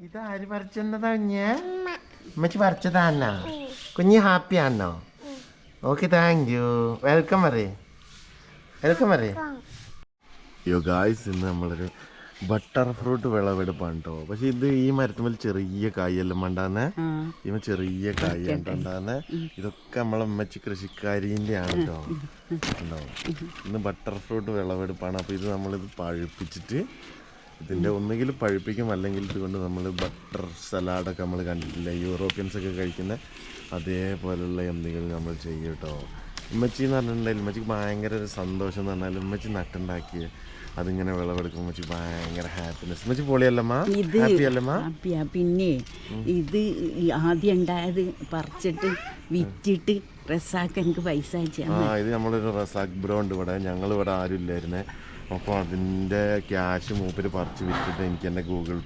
ഇതാര് പറിച്ചെന്നതാ ഉമ്മച്ചി പറിച്ചതാണോ? കുഞ്ഞ് ഹാപ്പി ആണോ? Okay, thank you. വെൽക്കം പറയേ, വെൽക്കം പറയേ. യോ ഗായ്സ്, ഇന്ന് നമ്മളൊരു ബട്ടർ ഫ്രൂട്ട് വിളവെടുപ്പാണ് കേട്ടോ. പക്ഷെ ഇത് ഈ മരത്തുമ്പോൾ ചെറിയ കായെല്ലാം ഉണ്ടാകുന്നേ, ഇവ ചെറിയ കായാണ് ഉണ്ടാകുന്നേ. ഇതൊക്കെ നമ്മളെ ഉമ്മച്ചി കൃഷിക്കാരിൻ്റെ ആണ് കേട്ടോ. ഉണ്ടാവും. ഇന്ന് ബട്ടർ ഫ്രൂട്ട് വിളവെടുപ്പാണ്. അപ്പോൾ ഇത് നമ്മളിത് പഴുപ്പിച്ചിട്ട് ഇതിൻ്റെ ഒന്നുകിൽ പഴുപ്പിക്കും, അല്ലെങ്കിൽ ഇതുകൊണ്ട് നമ്മൾ ബട്ടർ സലാഡൊക്കെ നമ്മൾ കണ്ടിട്ടില്ല, യൂറോപ്യൻസൊക്കെ കഴിക്കുന്ന അതേപോലെയുള്ള എന്തെങ്കിലും നമ്മൾ ചെയ്യും കേട്ടോ. ഉമ്മച്ചി എന്ന് പറഞ്ഞിട്ടുണ്ടെങ്കിൽ ഉമ്മച്ചിക്ക് ഭയങ്കര ഒരു സന്തോഷം എന്ന് പറഞ്ഞാൽ ഉമ്മച്ചി നട്ടുണ്ടാക്കിയ അതിങ്ങനെ വിളവെടുക്കും. ഉമ്മച്ചി ഭയങ്കര ഹാപ്പിനെസ്. ഉമ്മച്ചി പൊളിയല്ലമ്മ? ഹാപ്പി അല്ലമ്മ? ഹാപ്പിയാ. പിന്നെ ഇത് ആദ്യം ഉണ്ടായത് പറിച്ചിട്ട് വിറ്റിട്ട് റസാക്ക് എനിക്ക് പൈസ അയച്ചു. ഇത് നമ്മളൊരു റസാക്ക് ബ്രോ ഉണ്ട് ഇവിടെ. ഞങ്ങളിവിടെ ആരും ഇല്ലായിരുന്നേ. അപ്പോൾ അതിൻ്റെ ക്യാഷ് മൂപ്പര് പറിച്ച് വിറ്റിട്ട് എനിക്ക് എൻ്റെ ഗൂഗിൾ പേ